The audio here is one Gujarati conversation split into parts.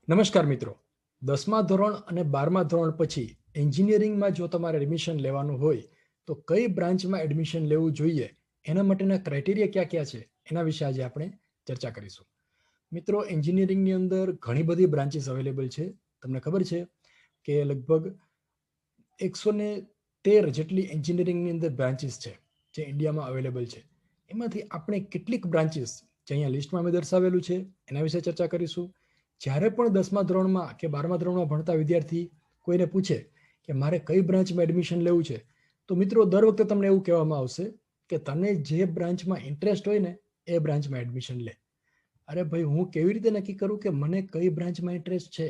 નમસ્કાર મિત્રો, 10મા ધોરણ અને 12મા ધોરણ પછી એન્જિનિયરિંગમાં જો તમારે એડમિશન લેવાનું હોય તો કઈ બ્રાન્ચમાં એડમિશન લેવું જોઈએ, એના માટેના ક્રાઇટેરિયા ક્યાં ક્યાં છે એના વિશે આજે આપણે ચર્ચા કરીશું. મિત્રો, એન્જિનિયરિંગની અંદર ઘણી બધી બ્રાન્ચીસ અવેલેબલ છે. તમને ખબર છે કે લગભગ 113 જેટલી એન્જિનિયરિંગની અંદર બ્રાન્ચીસ છે જે ઇન્ડિયામાં અવેલેબલ છે. એમાંથી આપણે કેટલીક બ્રાન્ચીસ જે અહીંયા લિસ્ટમાં મેં દર્શાવેલું છે એના વિશે ચર્ચા કરીશું. જ્યારે પણ 10મા ધોરણમાં કે 12મા ધોરણમાં ભણતા વિદ્યાર્થી કોઈને પૂછે કે મારે કઈ બ્રાન્ચમાં એડમિશન લેવું છે, તો મિત્રો દર વખતે તમને એવું કહેવામાં આવશે કે તને જે બ્રાન્ચમાં ઇન્ટરેસ્ટ હોય ને એ બ્રાન્ચમાં એડમિશન લે. અરે ભાઈ, હું કેવી રીતે નક્કી કરું કે મને કઈ બ્રાન્ચમાં ઇન્ટરેસ્ટ છે?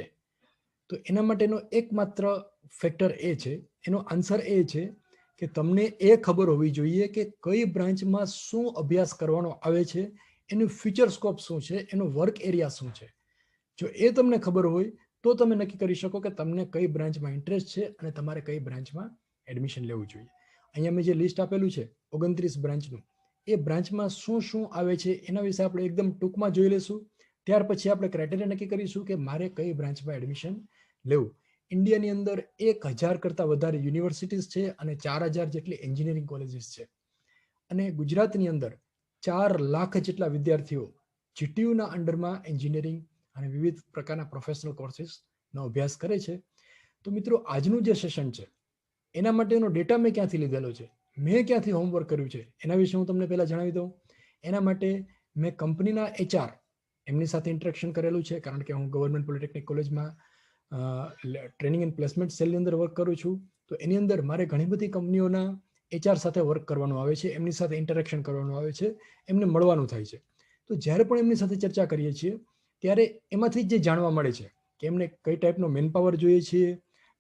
તો એના માટેનો એકમાત્ર ફેક્ટર એ છે, એનો આન્સર એ છે કે તમને એ ખબર હોવી જોઈએ કે કઈ બ્રાન્ચમાં શું અભ્યાસ કરવાનો આવે છે, એનું ફ્યુચર સ્કોપ શું છે, એનો વર્ક એરિયા શું છે. જો એ તમને ખબર હોય તો તમે નક્કી કરી શકો કે તમને કઈ બ્રાન્ચમાં ઇન્ટરેસ્ટ છે અને તમારે કઈ બ્રાન્ચમાં એડમિશન લેવું જોઈએ. અહીંયા મેં જે લિસ્ટ આપેલું છે 29 બ્રાન્ચનું, એ બ્રાન્ચમાં શું શું આવે છે એના વિશે આપણે એકદમ ટૂંકમાં જોઈ લઈશું. ત્યાર પછી આપણે ક્રાઇટેરિયા નક્કી કરીશું કે મારે કઈ બ્રાન્ચમાં એડમિશન લેવું. ઇન્ડિયાની અંદર 1000 કરતાં વધારે યુનિવર્સિટીઝ છે અને 4000 જેટલી એન્જિનિયરિંગ કોલેજીસ છે. અને ગુજરાતની અંદર 4 લાખ જેટલા વિદ્યાર્થીઓ જીટીયુના અંડરમાં એન્જિનિયરિંગ અને વિવિધ પ્રકારના પ્રોફેશનલ કોર્સીસનો અભ્યાસ કરે છે. તો મિત્રો, આજનું જે સેશન છે એના માટેનો ડેટા મેં ક્યાંથી લીધેલો છે, મેં ક્યાંથી હોમવર્ક કર્યું છે, એના વિશે હું તમને પહેલાં જણાવી દઉં. એના માટે મેં કંપનીના HR એમની સાથે ઇન્ટરેક્શન કરેલું છે, કારણ કે હું ગવર્મેન્ટ પોલિટેકનિક કોલેજમાં ટ્રેનિંગ એન્ડ પ્લેસમેન્ટ સેલની અંદર વર્ક કરું છું. તો એની અંદર મારે ઘણી બધી કંપનીઓના HR સાથે વર્ક કરવાનું આવે છે, એમની સાથે ઇન્ટરેક્શન કરવાનું આવે છે, એમને મળવાનું થાય છે. તો જ્યારે પણ એમની સાથે ચર્ચા કરીએ છીએ ત્યારે એમાંથી જે જાણવા મળે છે કે એમને કઈ ટાઈપનો મેનપાવર જોઈએ છે,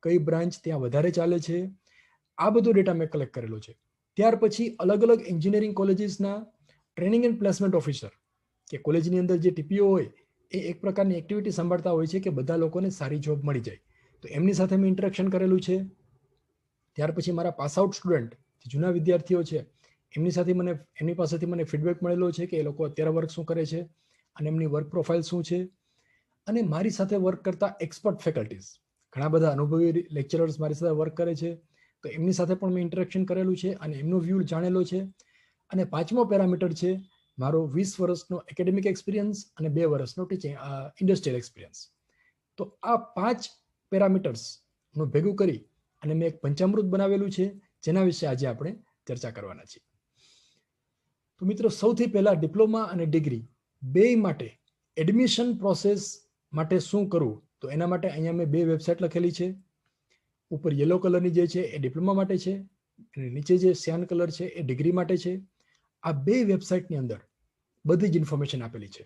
કઈ બ્રાન્ચ ત્યાં વધારે ચાલે છે, આ બધો ડેટા મેં કલેક્ટ કરેલો છે. ત્યાર પછી અલગ અલગ એન્જિનિયરિંગ કોલેજીસના ટ્રેનિંગ એન્ડ પ્લેસમેન્ટ ઓફિસર કે કોલેજની અંદર જે ટીપીઓ હોય એ એક પ્રકારની એક્ટિવિટી સંભાળતા હોય છે કે બધા લોકોને સારી જોબ મળી જાય. તો એમની સાથે મેં ઇન્ટરેક્શન કરેલું છે. ત્યાર પછી મારા પાસ આઉટ સ્ટુડન્ટ જે જૂના વિદ્યાર્થીઓ છે એમની પાસેથી મને ફીડબેક મળેલો છે કે એ લોકો અત્યારે વર્ક શું કરે છે અને એમની વર્ક પ્રોફાઇલ શું છે. અને મારી સાથે વર્ક કરતા એક્સપર્ટ ફેકલ્ટીઝ, ઘણા બધા અનુભવી લેક્ચરર્સ મારી સાથે વર્ક કરે છે, તો એમની સાથે પણ મેં ઇન્ટરેક્શન કરેલું છે અને એમનો વ્યૂ જાણેલો છે. અને 5મો પેરામીટર છે મારો 20 વર્ષનો એકેડેમિક એક્સપિરિયન્સ અને 2 વર્ષનો ટીચિંગ ઇન્ડસ્ટ્રીયલ એક્સપિરિયન્સ. તો આ 5 પેરામીટર્સનું ભેગું કરી અને મેં એક પંચામૃત બનાવેલું છે, જેના વિશે આજે આપણે ચર્ચા કરવાના છીએ. તો મિત્રો, સૌથી પહેલા ડિપ્લોમા અને ડિગ્રી બે માટે એડમિશન પ્રોસેસ માટે શું કરવું, તો એના માટે અહીંયા મેં 2 વેબસાઇટ લખેલી છે. ઉપર યલો કલરની જે છે એ ડિપ્લોમા માટે છે અને નીચે જે સ્યાન કલર છે એ ડિગ્રી માટે છે. આ 2 વેબસાઇટની અંદર બધી જ ઇન્ફોર્મેશન આપેલી છે.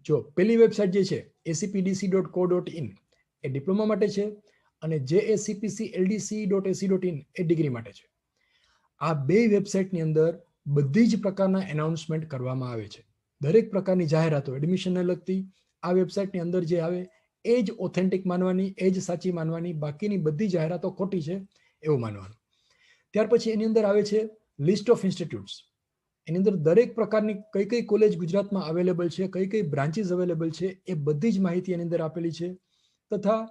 જો પેલી વેબસાઇટ જે છે acpdc.co.in એ ડિપ્લોમા માટે છે અને jascpcldc.ac.in એ ડિગ્રી માટે છે. આ 2 વેબસાઇટની અંદર બધી જ પ્રકારના એનાઉન્સમેન્ટ કરવામાં આવે છે. દરેક પ્રકારની જાહેરાતો એડમિશનને લગતી આ વેબસાઇટની અંદર જે આવે એ જ ઓથેન્ટિક માનવાની, એ જ સાચી માનવાની, બાકીની બધી જાહેરાતો ખોટી છે એવું માનવાનું. ત્યાર પછી એની અંદર આવે છે લિસ્ટ ઓફ ઇન્સ્ટિટ્યૂટ્સ. એની અંદર દરેક પ્રકારની કઈ કઈ કોલેજ ગુજરાતમાં અવેલેબલ છે, કઈ કઈ બ્રાન્ચીસ અવેલેબલ છે, એ બધી જ માહિતી એની અંદર આપેલી છે. તથા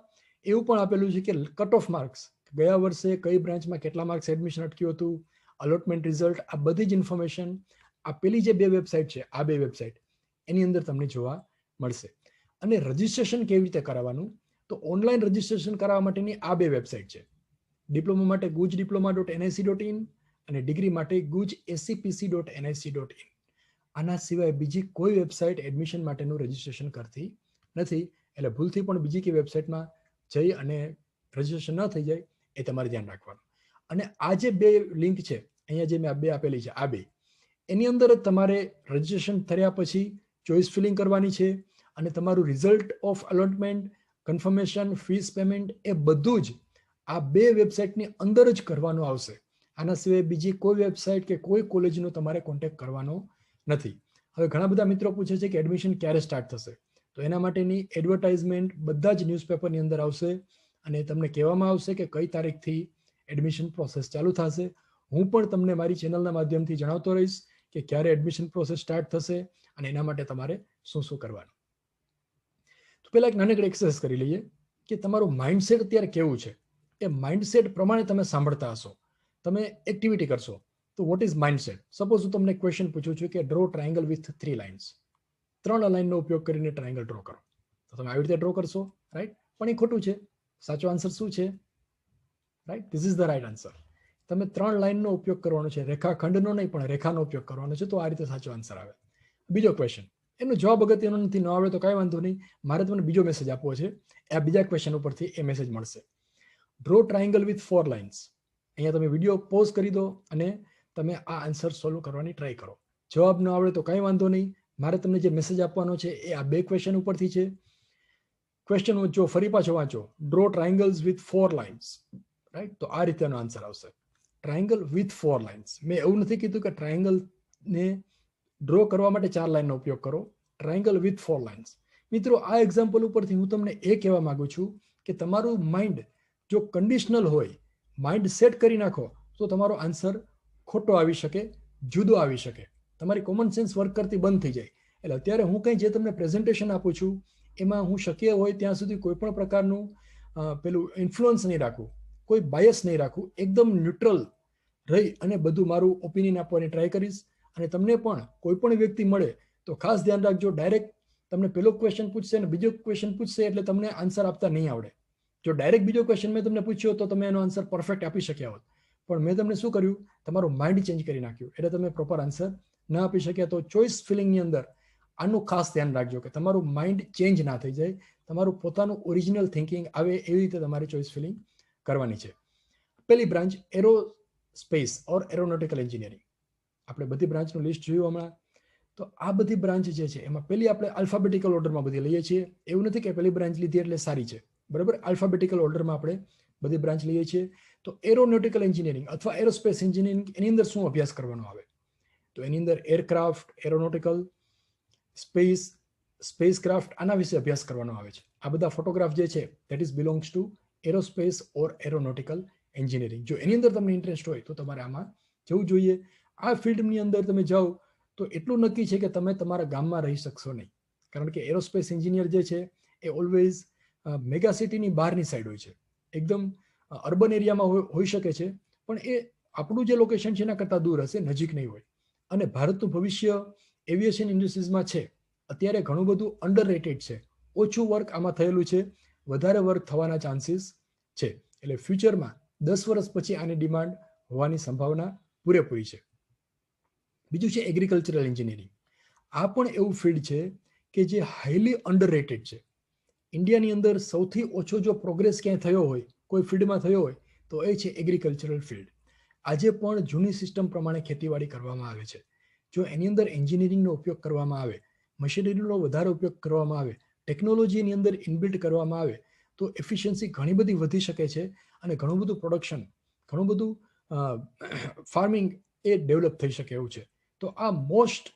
એવું પણ આપેલું છે કે કટ ઓફ માર્ક્સ, ગયા વર્ષે કઈ બ્રાન્ચમાં કેટલા માર્ક્સ એડમિશન અટક્યું હતું, અલોટમેન્ટ રિઝલ્ટ, આ બધી જ ઇન્ફોર્મેશન આપેલી જે 2 વેબસાઇટ છે, આ 2 વેબસાઇટ એની અંદર તમને જોવા મળશે. અને રજિસ્ટ્રેશન કેવી રીતે કરાવવાનું, તો ઓનલાઈન રજિસ્ટ્રેશન કરાવવા માટેની આ 2 વેબસાઇટ છે. ડિપ્લોમા માટે gujdiploma.nic.in અને ડિગ્રી માટે gujacpc.nic.in. આના સિવાય બીજી કોઈ વેબસાઇટ એડમિશન માટેનું રજિસ્ટ્રેશન કરતી નથી, એટલે ભૂલથી પણ બીજી કઈ વેબસાઇટમાં જઈ અને રજિસ્ટ્રેશન ન થઈ જાય એ તમારે ધ્યાન રાખવાનું. અને આ જે 2 લિંક છે અહીંયા જે મેં આ 2 આપેલી છે, આ 2 એની અંદર જ તમારે રજિસ્ટ્રેશન થયા પછી ચોઇસ ફિલિંગ કરવાની છે અને તમારું result of allotment, confirmation, fees payment એ બધું જ આ 2 વેબસાઇટની અંદર જ કરવાનું આવશે. આના સિવાય બીજી કોઈ વેબસાઇટ કે કોઈ કોલેજનો તમારે કોન્ટેક્ટ કરવાનો નથી. હવે ઘણા બધા મિત્રો પૂછે છે કે એડમિશન ક્યારે સ્ટાર્ટ થશે, તો એના માટેની એડવર્ટાઇઝમેન્ટ બધા જ ન્યૂઝપેપરની અંદર આવશે અને તમને કહેવામાં આવશે કે કઈ તારીખથી એડમિશન પ્રોસેસ ચાલુ થશે. હું પણ તમને મારી ચેનલના માધ્યમથી જણાવતો રહીશ કે ક્યારે એડમિશન પ્રોસેસ સ્ટાર્ટ થશે અને એના માટે તમારે શું શું કરવાનું. તો પહેલા એક નાનકડી એક્સરસાઇઝ કરી લઈએ કે તમારું માઇન્ડસેટ અત્યારે કેવું છે. એ માઇન્ડસેટ પ્રમાણે તમે સાંભળતા હશો, તમે એક્ટિવિટી કરશો. તો વોટ ઇઝ માઇન્ડસેટ? સપોઝ હું તમને ક્વેશ્ચન પૂછું છું કે ડ્રો ટ્રાયંગલ વિથ 3 લાઇન્સ. 3 લાઇનનો ઉપયોગ કરીને ટ્રાયંગલ ડ્રો કરો. તો તમે આવી રીતે ડ્રો કરશો, રાઈટ? પણ એ ખોટું છે. સાચો આન્સર શું છે? Right, this is the right answer. તમે 3 લાઇનનો ઉપયોગ કરવાનો છે, રેખાખંડનો નહીં પણ રેખાનો ઉપયોગ કરવાનો છે. તો આ રીતે સાચો આન્સર આવે. બીજો ક્વેશ્ચન, એનો જવાબ અગત્યનો નથી, ન આવે તો કાંઈ વાંધો નહીં. મારે તમને બીજો મેસેજ આપવો છે. આ બીજા ક્વેશ્ચન ઉપરથી એ મેસેજ મળશે. Draw triangle with 4 lines. અહીંયા તમે વિડીયો પોઝ કરી દો અને તમે આ આન્સર સોલ્વ કરવાની ટ્રાય કરો. જવાબ ન આવડે તો કાંઈ વાંધો નહીં. મારે તમને જે મેસેજ આપવાનો છે એ આ 2 ક્વેશ્ચન ઉપરથી છે. ક્વેશ્ચન જો ફરી પાછો વાંચો, draw triangles with 4 lines, right? તો આ રીતેનો આન્સર આવશે, ટ્રાયંગલ વિથ 4 લાઇન્સ. મેં એવું નથી કીધું કે ટ્રાયંગલને ડ્રો કરવા માટે 4 લાઇનનો ઉપયોગ કરો, ટ્રાયંગલ વિથ 4 લાઇન્સ. મિત્રો, આ એક્ઝામ્પલ ઉપરથી હું તમને એ કહેવા માંગુ છું કે તમારું માઇન્ડ જો કન્ડિશનલ હોય, માઇન્ડ સેટ કરી નાખો તો તમારો આન્સર ખોટો આવી શકે, જુદો આવી શકે. તમારી કોમન સેન્સ વર્ક કરતી બંધ થઈ જાય. એટલે અત્યારે હું કંઈ જે તમને પ્રેઝન્ટેશન આપું છું એમાં હું શક્ય હોય ત્યાં સુધી કોઈ પણ પ્રકારનું પેલું ઇન્ફ્લુઅન્સ નહીં રાખું, કોઈ બાયસ નહીં રાખું. એકદમ ન્યુટ્રલ રહી અને બધું મારું ઓપિનિયન આપવાની ટ્રાય કરીશ. અને તમને પણ કોઈ પણ વ્યક્તિ મળે તો ખાસ ધ્યાન રાખજો, ડાયરેક્ટ તમને પેલો ક્વેશ્ચન પૂછશે અને બીજો ક્વેશ્ચન પૂછશે એટલે તમને આન્સર આપતા નહીં આવડે. જો ડાયરેક્ટ બીજો ક્વેશ્ચન મેં તમને પૂછ્યો તો તમે એનો આન્સર પરફેક્ટ આપી શક્યા હોત. પણ મેં તમને શું કર્યું? તમારું માઇન્ડ ચેન્જ કરી નાખ્યું, એટલે તમે પ્રોપર આન્સર ન આપી શક્યા. તો ચોઇસ ફિલિંગની અંદર આનું ખાસ ધ્યાન રાખજો કે તમારું માઇન્ડ ચેન્જ ના થઈ જાય, તમારું પોતાનું ઓરિજિનલ થિંકિંગ આવે એવી રીતે તમારે ચોઇસ ફિલિંગ કરવાની છે. પહેલી બ્રાન્ચ એરોસ્પેસ ઓર એરોનોટિકલ એન્જિનિયરિંગ. આપણે બધી બ્રાન્ચનું લિસ્ટ જોયું હમણાં. તો આ બધી બ્રાન્ચ જે છે એમાં પહેલી આપણે આલ્ફાબેટિકલ ઓર્ડરમાં બધી લઈએ છીએ. એવું નથી કે પહેલી બ્રાન્ચ લીધી એટલે સારી છે, બરાબર? આલ્ફાબેટિકલ ઓર્ડરમાં આપણે બધી બ્રાન્ચ લઈએ છીએ. તો એરોનોટિકલ એન્જિનિયરિંગ અથવા એરોસ્પેસ એન્જિનિયરિંગ, એની અંદર શું અભ્યાસ કરવાનો આવે? તો એની અંદર એરક્રાફ્ટ, એરોનોટિકલ, સ્પેસ ક્રાફ્ટ, આના વિશે અભ્યાસ કરવાનો આવે છે. આ બધા ફોટોગ્રાફ જે છે that is belongs to aerospace or aeronautical engineering. જો એની અંદર તમને ઇન્ટરેસ્ટ હોય તો તમારે આમાં જવું જોઈએ. આ ફિલ્ડની અંદર તમે જાઓ તો એટલું નક્કી છે કે તમે તમારા ગામમાં રહી શકશો નહીં, કારણ કે એરોસ્પેસ એન્જિનિયર જે છે એ ઓલવેઝ મેગા સિટીની બહારની સાઈડ હોય છે. એકદમ અર્બન એરિયામાં હોઈ શકે છે, પણ એ આપણું જે લોકેશન છે એના કરતાં દૂર હશે, નજીક નહીં હોય. અને ભારતનું ભવિષ્ય એવિએશન ઇન્ડસ્ટ્રીઝમાં છે અત્યારે ઘણું બધું અંડર રેટેડ છે. ઓછું વર્ક આમાં થયેલું છે, વધારે વર્ક થવાના ચાન્સીસ છે. એટલે ફ્યુચરમાં 10 વર્ષ પછી આની ડિમાન્ડ હોવાની સંભાવના પૂરેપૂરી છે. બીજું છે એગ્રીકલ્ચરલ એન્જિનિયરિંગ. આ પણ એવું ફિલ્ડ છે કે જે હાઈલી અંડર રેટેડ છે. ઇન્ડિયાની અંદર સૌથી ઓછો જો પ્રોગ્રેસ ક્યાંય થયો હોય, કોઈ ફિલ્ડમાં થયો હોય તો એ છે એગ્રીકલ્ચરલ ફિલ્ડ. આજે પણ જૂની સિસ્ટમ પ્રમાણે ખેતીવાડી કરવામાં આવે છે. જો એની અંદર એન્જિનિયરિંગનો ઉપયોગ કરવામાં આવે, મશીનરીનો વધારે ઉપયોગ કરવામાં આવે, ટેકનોલોજીની અંદર ઇનબિલ્ટ કરવામાં આવે તો એફિશિયન્સી ઘણી બધી વધી શકે છે અને ઘણું બધું પ્રોડક્શન, ઘણું બધું ફાર્મિંગ એ ડેવલપ થઈ શકે એવું છે. તો આ મોસ્ટ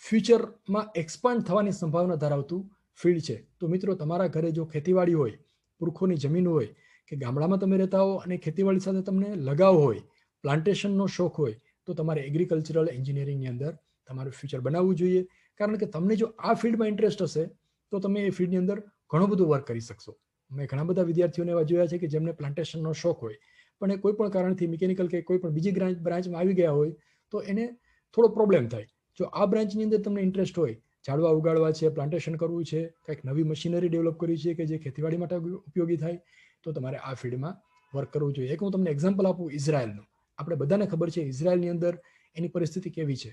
ફ્યુચરમાં એક્સપાન્ડ થવાની સંભાવના ધરાવતું ફિલ્ડ છે. તો મિત્રો, તમારા ઘરે જો ખેતીવાડી હોય, પુરખોની જમીન હોય, કે ગામડામાં તમે રહેતા હો અને ખેતીવાડી સાથે તમને લગાવ હોય, પ્લાન્ટેશનનો શોખ હોય, તો તમારે એગ્રીકલ્ચરલ એન્જિનિયરિંગની અંદર તમારું ફ્યુચર બનાવવું જોઈએ. કારણ કે તમને જો આ ફિલ્ડમાં ઇન્ટરેસ્ટ હશે તો તમે એ ફિલ્ડની અંદર ઘણું બધું વર્ક કરી શકશો. મેં ઘણા બધા વિદ્યાર્થીઓને એવા જોયા છે કે જેમને પ્લાન્ટેશનનો શોખ હોય પણ એ કોઈ પણ કારણથી મિકેનિકલ કે કોઈ પણ બીજી બ્રાન્ચમાં આવી ગયા હોય તો એને થોડો પ્રોબ્લેમ થાય. જો આ બ્રાન્ચની અંદર તમને ઇન્ટરેસ્ટ હોય, ઝાડવા ઉગાડવા છે, પ્લાન્ટેશન કરવું છે, કંઈક નવી મશીનરી ડેવલપ કરવી છે કે જે ખેતીવાડી માટે ઉપયોગી થાય, તો તમારે આ ફિલ્ડમાં વર્ક કરવું જોઈએ. એક હું તમને એક્ઝામ્પલ આપું ઇઝરાયલનું. આપણે બધાને ખબર છે ઇઝરાયલની અંદર એની પરિસ્થિતિ કેવી છે.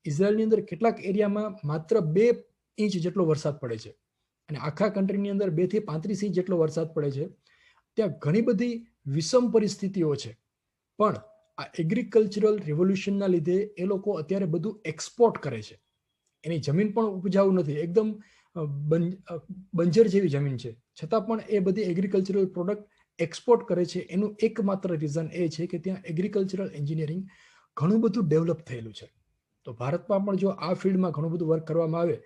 ઇઝરાયલની અંદર કેટલાક એરિયામાં માત્ર 2 ઇંચ જેટલો વરસાદ પડે છે અને આખા કન્ટ્રીની અંદર 2 થી 35 ઇંચ જેટલો વરસાદ પડે છે. ત્યાં ઘણી બધી વિષમ પરિસ્થિતિઓ છે, પણ આ એગ્રીકલ્ચરલ રિવોલ્યુશનના લીધે એ લોકો અત્યારે બધું એક્સપોર્ટ કરે છે. એની જમીન પણ ઉપજાઉ નથી, એકદમ બંજર જેવી જમીન છે, છતાં પણ એ બધી એગ્રીકલ્ચરલ પ્રોડક્ટ એક્સપોર્ટ કરે છે. એનું એકમાત્ર રીઝન એ છે કે ત્યાં એગ્રીકલ્ચરલ એન્જિનિયરિંગ ઘણું બધું ડેવલપ થયેલું છે. તો ભારતમાં પણ જો આ ફિલ્ડમાં ઘણું બધું વર્ક કરવામાં આવે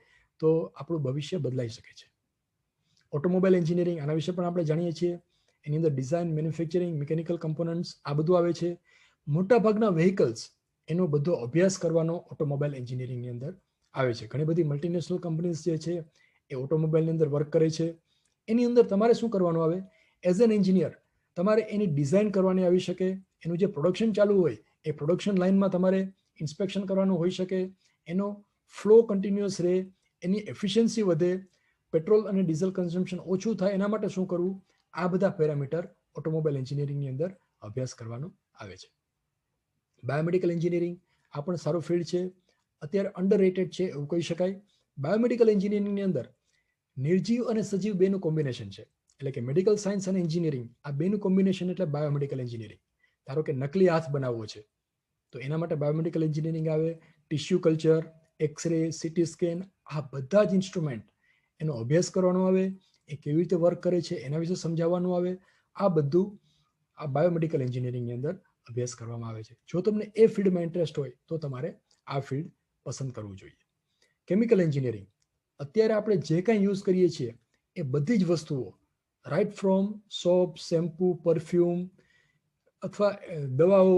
તો આપણું ભવિષ્ય બદલાઈ શકે છે. ઓટોમોબાઈલ એન્જિનિયરિંગ, આના વિશે પણ આપણે જાણીએ છીએ. એની અંદર ડિઝાઇન, મેન્યુફેક્ચરિંગ, મિકેનિકલ કમ્પોનન્ટ્સ આ બધું આવે છે. મોટાભાગના વ્હીકલ્સ એનો બધો અભ્યાસ કરવાનો ઓટોમોબાઈલ એન્જિનિયરિંગની અંદર આવે છે. ઘણી બધી મલ્ટીનેશનલ કંપનીઝ જે છે એ ઓટોમોબાઈલની અંદર વર્ક કરે છે. એની અંદર તમારે શું કરવાનું આવે? એઝ એન એન્જિનિયર તમારે એની ડિઝાઇન કરવાની આવી શકે. એનું જે પ્રોડક્શન ચાલુ હોય એ પ્રોડક્શન લાઇનમાં તમારે ઇન્સ્પેક્શન કરવાનું હોઈ શકે. એનો ફ્લો કન્ટિન્યુઅસ રહે, એની એફિશિયન્સી વધે, પેટ્રોલ અને ડીઝલ કન્ઝમ્પશન ઓછું થાય, એના માટે શું કરવું? આ બધા પેરામીટર ઓટોમોબાઈલ એન્જિનિયરિંગની અંદર અભ્યાસ કરવાનો આવે છે. બાયોમેડિકલ એન્જિનિયરિંગ આ પણ સારું ફિલ્ડ છે, અત્યારે અંડરરેટેડ છે એવું કહી શકાય. બાયોમેડિકલ એન્જિનિયરિંગની અંદર નિર્જીવ અને સજીવ બેનું કોમ્બિનેશન છે. એટલે કે મેડિકલ સાયન્સ અને એન્જિનિયરિંગ આ બેનું કોમ્બિનેશન એટલે બાયોમેડિકલ એન્જિનિયરિંગ. ધારો કે નકલી હાથ બનાવવો છે તો એના માટે બાયોમેડિકલ એન્જિનિયરિંગ આવે. Tissue culture, X ray, CT scan, આ બધા જ ઇન્સ્ટ્રુમેન્ટ એનો અભ્યાસ કરવાનો આવે. એ કેવી રીતે વર્ક કરે છે એના વિશે સમજાવવાનું આવે. આ બધું આ બાયોમેડિકલ એન્જિનિયરિંગની અંદર અભ્યાસ કરવામાં આવે છે. જો તમને એ ફિલ્ડમાં ઇન્ટરેસ્ટ હોય તો તમારે આ ફિલ્ડ પસંદ કરવું જોઈએ. કેમિકલ એન્જિનિયરિંગ અત્યારે આપણે જે કાંઈ યુઝ કરીએ છીએ એ બધી જ વસ્તુઓ, right from soap, shampoo, perfume અથવા દવાઓ,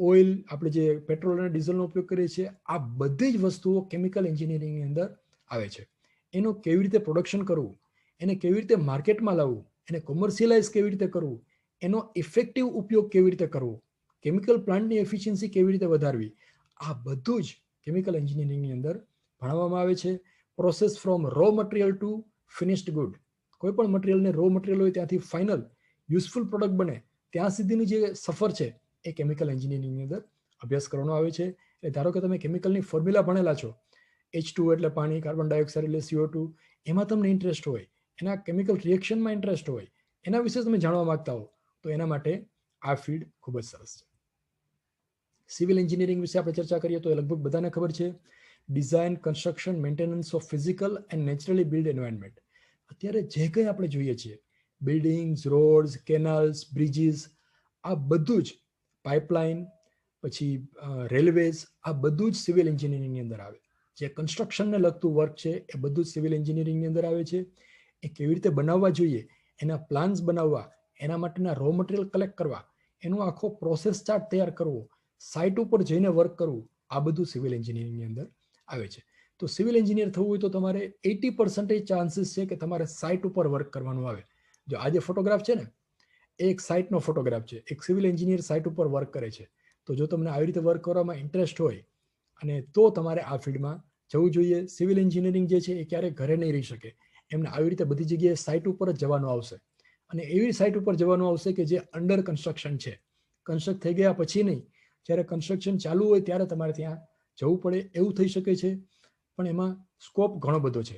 ઓઇલ, આપણે જે પેટ્રોલ અને ડીઝલનો ઉપયોગ કરીએ છીએ, આ બધી જ વસ્તુઓ કેમિકલ એન્જિનિયરિંગની અંદર આવે છે. એનું કેવી રીતે પ્રોડક્શન કરવું, એને કેવી રીતે માર્કેટમાં લાવવું, એને કોમર્શિયલાઇઝ કેવી રીતે કરવું, એનો ઇફેક્ટિવ ઉપયોગ કેવી રીતે કરવો, કેમિકલ પ્લાન્ટની એફિશિયન્સી કેવી રીતે વધારવી, આ બધું જ કેમિકલ એન્જિનિયરિંગની અંદર ભણાવવામાં આવે છે. Process from raw material to finished good, કોઈ પણ મટીરિયલને રો મટીરિયલ હોય ત્યાંથી ફાઇનલ યુઝફુલ પ્રોડક્ટ બને ત્યાં સુધીની જે સફર છે એ કેમિકલ એન્જિનિયરિંગની અંદર અભ્યાસ કરવાનો આવે છે. એટલે ધારો કે તમે કેમિકલની ફોર્મ્યુલા ભણેલા છો, H2 એટલે પાણી, કાર્બન ડાયોક્સાઇડ એટલે CO2, એમાં તમને ઇન્ટરેસ્ટ હોય, એના કેમિકલ રિએક્શનમાં ઇન્ટરેસ્ટ હોય, એના વિશે તમે જાણવા માંગતા હો તો એના માટે આ ફિલ્ડ ખૂબ જ સરસ છે. સિવિલ એન્જિનિયરિંગ વિશે આપણે ચર્ચા કરીએ તો એ લગભગ બધાને ખબર છે. Design, construction, maintenance of physical and naturally build environment. અત્યારે જે કંઈ આપણે જોઈએ છીએ, બિલ્ડિંગ્સ, રોડ્સ, કેનાલ્સ, બ્રિજીસ, આ બધું જ, પાઇપલાઇન, પછી રેલવેઝ, આ બધું જ સિવિલ એન્જિનિયરિંગની અંદર આવે. જે કન્સ્ટ્રક્શનને લગતું વર્ક છે એ બધું જ સિવિલ એન્જિનિયરિંગની અંદર આવે છે. એ કેવી રીતે બનાવવા જોઈએ, એના પ્લાન્સ બનાવવા, એના માટેના રો મટીરિયલ કલેક્ટ કરવા, એનો આખો પ્રોસેસ ચાર્ટ તૈયાર કરવો, સાઇટ ઉપર જઈને વર્ક કરવું, આ બધું સિવિલ એન્જિનિયરિંગની અંદર આવે છે. તો સિવિલ એન્જિનિયર થવું હોય તો તમારે 80% ચાન્સીસ છે કે તમારે સાઇટ ઉપર વર્ક કરવાનું આવે. જો આ જે ફોટોગ્રાફ છે ને એ એક સાઇટનો ફોટોગ્રાફ છે. એક સિવિલ એન્જિનિયર સાઇટ ઉપર વર્ક કરે છે. તો જો તમને આવી રીતે વર્ક કરવામાં ઇન્ટરેસ્ટ હોય અને તો તમારે આ ફિલ્ડમાં જવું જોઈએ. સિવિલ એન્જિનિયરિંગ જે છે એ ક્યારેય ઘરે નહીં રહી શકે. એમને આવી રીતે બધી જગ્યાએ સાઇટ ઉપર જ જવાનું આવશે, અને એવી સાઇટ ઉપર જવાનું આવશે કે જે અંડર કન્સ્ટ્રક્શન છે. કન્સ્ટ્રક્ટ થઈ ગયા પછી નહીં, જ્યારે કન્સ્ટ્રક્શન ચાલુ હોય ત્યારે તમારે ત્યાં જવું પડે એવું થઈ શકે છે. પણ એમાં સ્કોપ ઘણો બધો છે.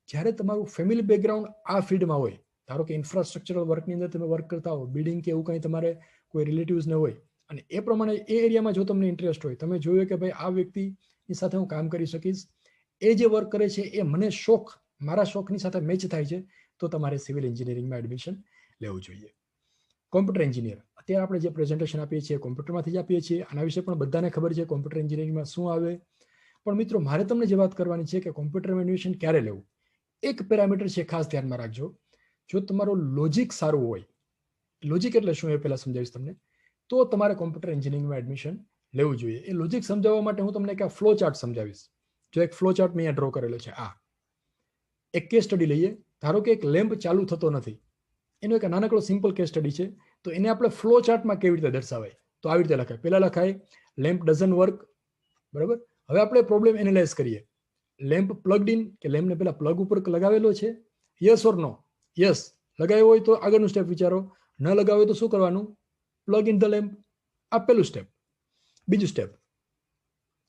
જ્યારે તમારું ફેમિલી બેકગ્રાઉન્ડ આ ફિલ્ડમાં હોય, ધારો કે ઇન્ફ્રાસ્ટ્રક્ચરલ વર્કની અંદર તમે વર્ક કરતા હો, બિલ્ડિંગ કે એવું કંઈ તમારે કોઈ રિલેટિવ્સને હોય, અને એ પ્રમાણે એ એરિયામાં જો તમને ઇન્ટરેસ્ટ હોય, તમે જોયું કે ભાઈ આ વ્યક્તિની સાથે હું કામ કરી શકીશ, એ જે વર્ક કરે છે એ મને શોખ, મારા શોખની સાથે મેચ થાય છે, તો તમારે સિવિલ એન્જિનિયરિંગમાં એડમિશન લેવું જોઈએ. કોમ્પ્યુટર એન્જિનિયર, અત્યારે આપણે જે પ્રેઝન્ટેશન આપીએ છીએ કોમ્પ્યુટરમાંથી જ આપીએ છીએ. આના વિશે પણ બધાને ખબર છે કોમ્પ્યુટર એન્જિનિયરિંગમાં શું આવે. પણ મિત્રો, મારે તમને જે વાત કરવાની છે કે કોમ્પ્યુટરમાં એડમિશન ક્યારે લેવું, એક પેરામીટર છે, ખાસ ધ્યાનમાં રાખજો. જો તમારું લોજિક સારું હોય, લોજિક એટલે શું એ પહેલા સમજાવીશ તમને, તો તમારે કોમ્પ્યુટર એન્જિનિયરિંગમાં એડમિશન લેવું જોઈએ. એ લોજિક સમજાવવા માટે હું તમને એક ફ્લો ચાર્ટ સમજાવીશ. જો એક ફ્લો ચાર્ટ મેં અહીંયા ડ્રો કરેલો છે, આ એક કેસ સ્ટડી લઈએ. ધારો કે એક લેમ્પ ચાલુ થતો નથી, એનો એક નાનકડો સિમ્પલ કેસ સ્ટડી છે. તો એને આપણે ફ્લો ચાર્ટમાં કેવી રીતે દર્શાવાય, તો આવી રીતે લખાય. પહેલા લખાય લેમ્પ ડઝન્ટ વર્ક, બરાબર. હવે આપણે પ્રોબ્લેમ એનાલાઇઝ કરીએ. લેમ્પ પ્લગડ ઇન, કે લેમ્પને પહેલા પ્લગ ઉપર લગાવેલો છે, યસ ઓર નો? યસ. લગાવ્યો હોય તો આગળનું સ્ટેપ વિચારો. ન લગાવ્યો હોય તો શું કરવાનું? Plug in the lamp. આ પહેલું સ્ટેપ. બીજું સ્ટેપ,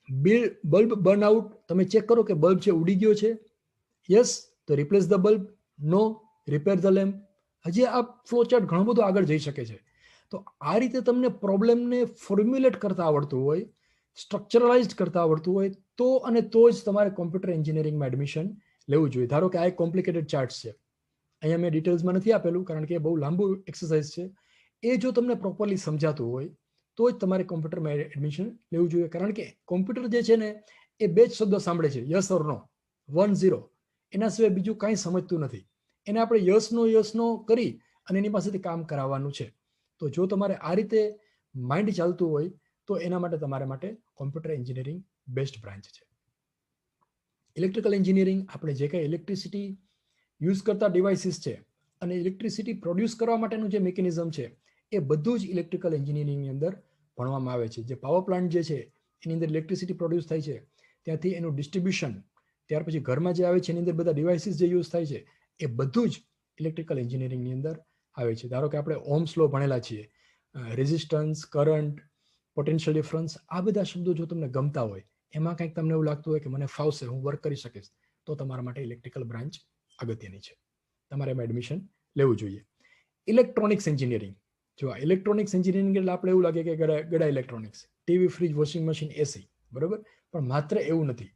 બલ્બ બર્ન આઉટ. તમે ચેક કરો કે બલ્બ છે ઉડી ગયો છે, યસ તો replace the bulb, no repair the lamp. હજી આ ફ્લો ચાર્ટ ઘણો બધો આગળ જઈ શકે છે. તો આ રીતે તમને પ્રોબ્લેમને ફોર્મ્યુલેટ કરતા આવડતું હોય, સ્ટ્રક્ચરલાઇઝ કરતા આવડતું હોય, તો અને તો જ તમારે કોમ્પ્યુટર એન્જિનિયરિંગમાં એડમિશન લેવું જોઈએ. ધારો કે આ એક કોમ્પ્લિકેટેડ ચાર્ટ છે, અહીંયા મેં ડિટેલ્સમાં નથી આપેલું કારણ કે બહુ લાંબુ એક્સરસાઇઝ છે. એ જો તમને પ્રોપરલી સમજાતું હોય તો જ તમારે કોમ્પ્યુટરમાં એડમિશન લેવું જોઈએ. કારણ કે કોમ્પ્યુટર જે છે ને એ બે જ શબ્દો સાંભળે છે, યસ ઓર નો, 1-0. એના સિવાય બીજું કાંઈ સમજતું નથી. એને આપણે યસનો કરી અને એની પાસેથી કામ કરાવવાનું છે. તો જો તમારે આ રીતે માઇન્ડ ચાલતું હોય તો એના માટે તમારા માટે કોમ્પ્યુટર એન્જિનિયરિંગ બેસ્ટ બ્રાન્ચ છે. ઇલેક્ટ્રિકલ એન્જિનિયરિંગ, આપણે જે કાંઈ ઇલેક્ટ્રિસિટી યુઝ કરતા ડિવાઇસીસ છે અને ઇલેક્ટ્રિસિટી પ્રોડ્યુસ કરવા માટેનું જે મિકેનિઝમ છે એ બધું જ ઇલેક્ટ્રિકલ એન્જિનિયરિંગની અંદર ભણવામાં આવે છે. જે પાવર પ્લાન્ટ જે છે એની અંદર ઇલેક્ટ્રિસિટી પ્રોડ્યુસ થાય છે, ત્યાંથી એનું ડિસ્ટ્રીબ્યુશન, ત્યાર પછી ઘરમાં જે આવે છે એની અંદર બધા ડિવાઇસીસ જે યુઝ થાય છે એ બધું જ ઇલેક્ટ્રિકલ એન્જિનિયરિંગની અંદર આવે છે. ધારો કે આપણે ઓહ્મ્સ લો ભણેલા છીએ, રેઝિસ્ટન્સ, કરંટ, પોટેન્શિયલ ડિફરન્સ, આ બધા શબ્દો જો તમને ગમતા હોય, એમાં કંઈક તમને એવું લાગતું હોય કે મને ફાવશે, હું વર્ક કરી શકીશ, તો તમારા માટે ઇલેક્ટ્રિકલ બ્રાન્ચ અગત્યની છે, તમારે એમાં એડમિશન લેવું જોઈએ. ઇલેક્ટ્રોનિક્સ એન્જિનિયરિંગ, જો આ ઇલેક્ટ્રોનિક્સ એન્જિનિયરિંગ એટલે આપણે એવું લાગે કે Gada electronics, TV, fridge, washing machine, AC, બરોબર, પણ માત્ર એવું નથી.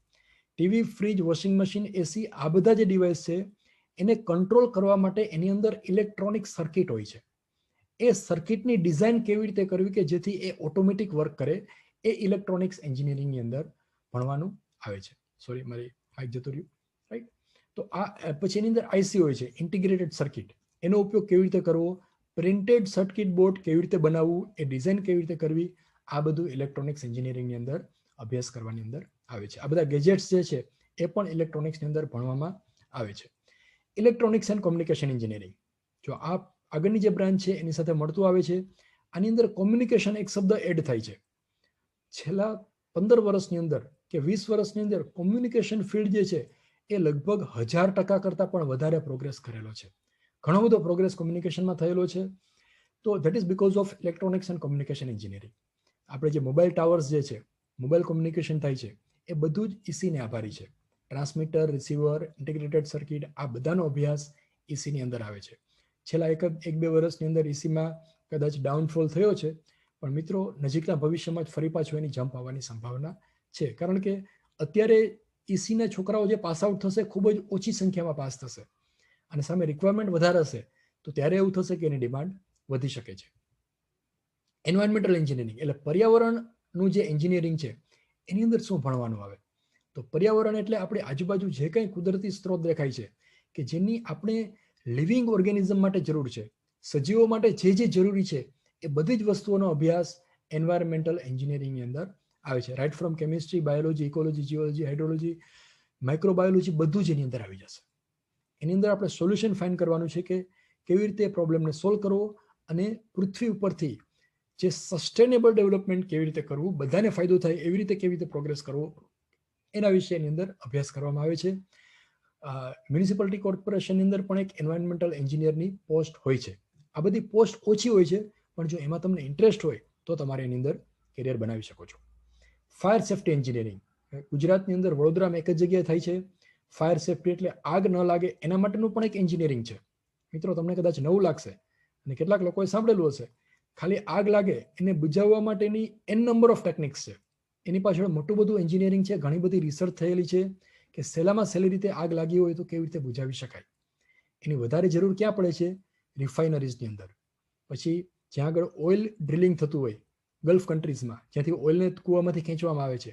TV, fridge, washing machine, AC, આ બધા જે ડિવાઇસ છે એને કંટ્રોલ કરવા માટે એની અંદર ઇલેક્ટ્રોનિક સર્કિટ હોય છે. એ સર્કિટની ડિઝાઇન કેવી રીતે કરવી કે જેથી એ ઓટોમેટિક વર્ક કરે, એ ઇલેક્ટ્રોનિક્સ એન્જિનિયરિંગની અંદર ભણવાનું આવે છે. સોરી, મારી માઇક જતું રહ્યું, રાઈટ. તો આ પછી એની અંદર આઈસી હોય છે, ઇન્ટિગ્રેટેડ સર્કિટ, એનો ઉપયોગ કેવી રીતે કરવો, પ્રિન્ટેડ સર્કિટ બોર્ડ કેવી રીતે બનાવવું, એ ડિઝાઇન કેવી રીતે કરવી, આ બધું ઇલેક્ટ્રોનિક્સ એન્જિનિયરિંગની અંદર અભ્યાસ કરવાની અંદર આવે છે. આ બધા ગેજેટ્સ જે છે એ પણ ઇલેક્ટ્રોનિક્સની અંદર ભણવામાં આવે છે. ઇલેક્ટ્રોનિક્સ એન્ડ કોમ્યુનિકેશન એન્જિનિયરિંગ, જો આ આગળની જે બ્રાન્ચ છે એની સાથે મળતું આવે છે. આની અંદર કોમ્યુનિકેશન એક શબ્દ એડ થાય છે. છેલ્લા 15 વર્ષની અંદર કે 20 વર્ષની અંદર કોમ્યુનિકેશન ફિલ્ડ જે છે એ લગભગ 1000% કરતાં પણ વધારે પ્રોગ્રેસ કરેલો છે. ઘણો બધો પ્રોગ્રેસ કોમ્યુનિકેશનમાં થયેલો છે. તો that is because of electronics and communication engineering. આપણે જે મોબાઈલ ટાવર્સ જે છે, મોબાઈલ કોમ્યુનિકેશન થાય છે, એ બધું જ ઈસીને આભારી છે. ટ્રાન્સમીટર, રિસીવર, ઇન્ટિગ્રેટેડ સર્કિટ, આ બધાનો અભ્યાસ ઈસીની અંદર આવે છે. છેલ્લા 1-2 વર્ષની અંદર ઈસીમાં કદાચ ડાઉનફોલ થયો છે, પણ મિત્રો નજીકના ભવિષ્યમાં જ ફરી પાછું એની જમ્પ આવવાની સંભાવના છે. કારણ કે અત્યારે ઈસીના છોકરાઓ જે પાસ આઉટ થશે ખૂબ જ ઓછી સંખ્યામાં પાસ થશે, અને સામે રિક્વાયરમેન્ટ વધારે હશે, તો ત્યારે એવું થશે કે એની ડિમાન્ડ વધી શકે છે. એન્વાયરમેન્ટલ એન્જિનિયરિંગ એટલે પર્યાવરણનું જે એન્જિનિયરિંગ છે એની અંદર શું ભણવાનું આવે, તો પર્યાવરણ એટલે આપણી આજુબાજુ જે કંઈ કુદરતી સ્ત્રોત દેખાય છે કે જેની આપણે લિવિંગ ઓર્ગેનિઝમ માટે જરૂર છે, સજીવો માટે જે જે જરૂરી છે, એ બધી જ વસ્તુઓનો અભ્યાસ એન્વાયરમેન્ટલ એન્જિનિયરિંગની અંદર આવે છે. Right from chemistry, biology, ecology, geology, hydrology, microbiology, બધું જ એની અંદર આવી જશે. એની અંદર આપણે સોલ્યુશન ફાઇન્ડ કરવાનું છે કે કેવી રીતે પ્રોબ્લેમને સોલ્વ કરવો અને પૃથ્વી ઉપરથી જે સસ્ટેનેબલ ડેવલપમેન્ટ કેવી રીતે કરવું, બધાને ફાયદો થાય એવી રીતે કેવી રીતે પ્રોગ્રેસ કરવો, એના વિષયની અંદર અભ્યાસ કરવામાં આવે છે. મ્યુનિસિપાલિટી કોર્પોરેશનની અંદર પણ એક એન્વાયરમેન્ટલ એન્જિનિયરની પોસ્ટ હોય છે. આ બધી પોસ્ટ ઓછી હોય છે, પણ જો એમાં તમને ઇન્ટરેસ્ટ હોય તો તમારે એની અંદર કેરિયર બનાવી શકો છો. ફાયર સેફ્ટી એન્જિનિયરિંગ ગુજરાતની અંદર વડોદરામાં એક જ જગ્યાએ થાય છે. ફાયર સેફ્ટી એટલે આગ ન લાગે એના માટેનું પણ એક એન્જિનિયરિંગ છે. મિત્રો તમને કદાચ નવું લાગશે અને કેટલાક લોકોએ સાંભળેલું હશે, ખાલી આગ લાગે એને બુઝાવવા માટેની n નંબર ઓફ ટેકનિક્સ છે. એની પાછળ મોટું બધું એન્જિનિયરિંગ છે, ઘણી બધી રિસર્ચ થયેલી છે કે સહેલામાં સહેલી રીતે આગ લાગી હોય તો કેવી રીતે બુઝાવી શકાય. એની વધારે જરૂર ક્યાં પડે છે? રિફાઇનરીઝની અંદર. પછી જ્યાં આગળ ઓઇલ ડ્રિલિંગ થતું હોય ગલ્ફ કન્ટ્રીઝમાં, જ્યાંથી ઓઇલને કૂવામાંથી ખેંચવામાં આવે છે,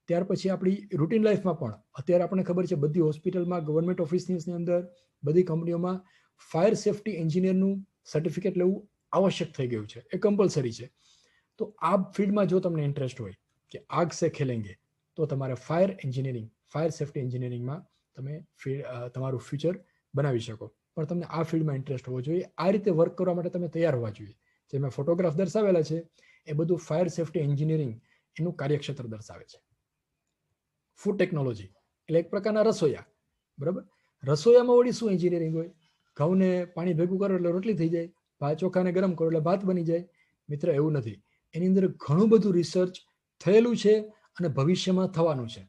ત્યાર પછી આપણી રૂટીન લાઈફમાં પણ અત્યારે આપણને ખબર છે બધી હોસ્પિટલમાં, ગવર્મેન્ટ ઓફિસની અંદર, બધી કંપનીઓમાં ફાયર સેફ્ટી એન્જિનિયરનું સર્ટિફિકેટ લેવું આવશ્યક થઈ ગયું છે, એ કમ્પલસરી છે. તો આ ફિલ્ડમાં જો તમને ઇન્ટરેસ્ટ હોય કે આગ સે ખેલેંગે, તો તમારે ફાયર એન્જિનિયરિંગ, ફાયર સેફ્ટી એન્જિનિયરિંગમાં તમે તમારું ફ્યુચર બનાવી શકો. પણ તમને આ ફિલ્ડમાં ઇન્ટરેસ્ટ હોવો જોઈએ. આ રીતે વર્ક કરવા માટે તમે તૈયાર હોવા જોઈએ. જે મેં ફોટોગ્રાફ દર્શાવેલા છે એ બધું ફાયર સેફ્ટી એન્જિનિયરિંગ એનું કાર્યક્ષેત્ર દર્શાવે છે. ફૂડ ટેકનોલોજી એટલે એક પ્રકારના રસોઈયા, બરાબર. રસોઈયામાં વળી શું એન્જિનિયરિંગ હોય? ઘઉંને પાણી ભેગું કરો એટલે રોટલી થઈ જાય, ભાત ચોખાને ગરમ કરો એટલે ભાત બની જાય. મિત્ર, એવું નથી. એની અંદર ઘણું બધું રિસર્ચ થયેલું છે અને ભવિષ્યમાં થવાનું છે.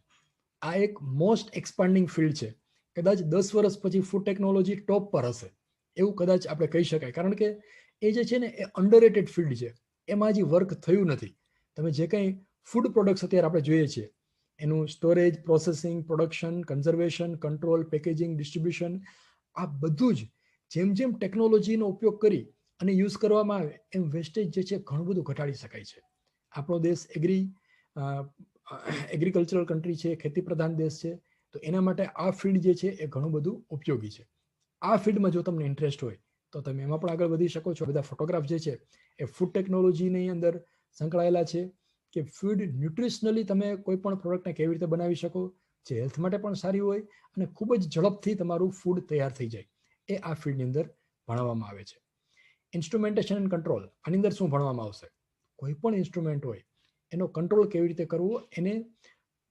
આ એક મોસ્ટ એક્સપાન્ડિંગ ફિલ્ડ છે. કદાચ 10 વર્ષ પછી ફૂડ ટેકનોલોજી ટોપ પર હશે એવું કદાચ આપણે કહી શકાય. કારણ કે એ જે છે ને એ અંડરરેટેડ ફિલ્ડ છે, એમાં હજી વર્ક થયું નથી. તમે જે કંઈ ફૂડ પ્રોડક્ટ્સ અત્યારે આપણે જોઈએ છીએ એનું storage, processing, production, conservation, control, packaging, distribution, આ બધું જ જેમ જેમ ટેકનોલોજીનો ઉપયોગ કરી અને યુઝ કરવામાં આવે એમ વેસ્ટેજ જે છે ઘણું બધું ઘટાડી શકાય છે. આપણો દેશ એગ્રીકલ્ચરલ કન્ટ્રી છે, ખેતી પ્રધાન દેશ છે, તો એના માટે આ ફિલ્ડ જે છે એ ઘણું બધું ઉપયોગી છે. આ ફિલ્ડમાં જો તમને ઇન્ટરેસ્ટ હોય તો તમે એમાં પણ આગળ વધી શકો છો. બધા ફોટોગ્રાફ જે છે એ ફૂડ ટેકનોલોજીની અંદર સંકળાયેલા છે કે ફૂડ ન્યુટ્રિશનલી તમે કોઈ પણ પ્રોડક્ટને કેવી રીતે બનાવી શકો, જે હેલ્થ માટે પણ સારી હોય અને ખૂબ જ ઝડપથી તમારું ફૂડ તૈયાર થઈ જાય, એ આ ફિલ્ડની અંદર ભણવામાં આવે છે. ઇન્સ્ટ્રુમેન્ટેશન એન્ડ કંટ્રોલ, આની અંદર શું ભણવામાં આવશે? કોઈ પણ ઇન્સ્ટ્રુમેન્ટ હોય એનો કંટ્રોલ કેવી રીતે કરવો, એને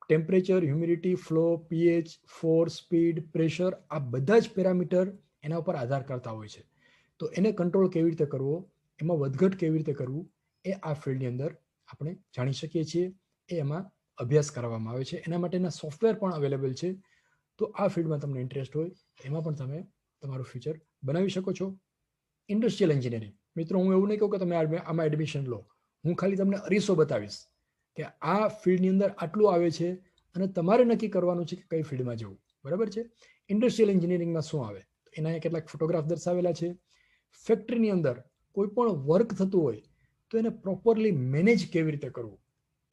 temperature, humidity, flow, pH, force, speed, pressure, આ બધા જ પેરામીટર એના ઉપર આધાર કરતા હોય છે. તો એને કંટ્રોલ કેવી રીતે કરવો, એમાં વધઘટ કેવી રીતે કરવું, એ આ ફિલ્ડની અંદર આપણે જાણી શકીએ છીએ. એ એમાં અભ્યાસ કરવામાં આવે છે. એના માટેના સોફ્ટવેર પણ અવેલેબલ છે. તો આ ફિલ્ડમાં તમને ઇન્ટરેસ્ટ હોય એમાં પણ તમે તમારું ફ્યુચર બનાવી શકો છો. ઇન્ડસ્ટ્રીયલ એન્જિનિયરિંગ, મિત્રો હું એવું નહીં કહું કે તમે આમાં એડમિશન લો. હું ખાલી તમને અરીસો બતાવીશ કે આ ફિલ્ડની અંદર આટલું આવે છે અને તમારે નક્કી કરવાનું છે કે કઈ ફિલ્ડમાં જવું. બરાબર છે. ઇન્ડસ્ટ્રીયલ એન્જિનિયરિંગમાં શું આવે, એના કેટલાક ફોટોગ્રાફ દર્શાવેલા છે. ફેક્ટરીની અંદર કોઈ પણ વર્ક થતું હોય તો એને પ્રોપરલી મેનેજ કેવી રીતે કરવું,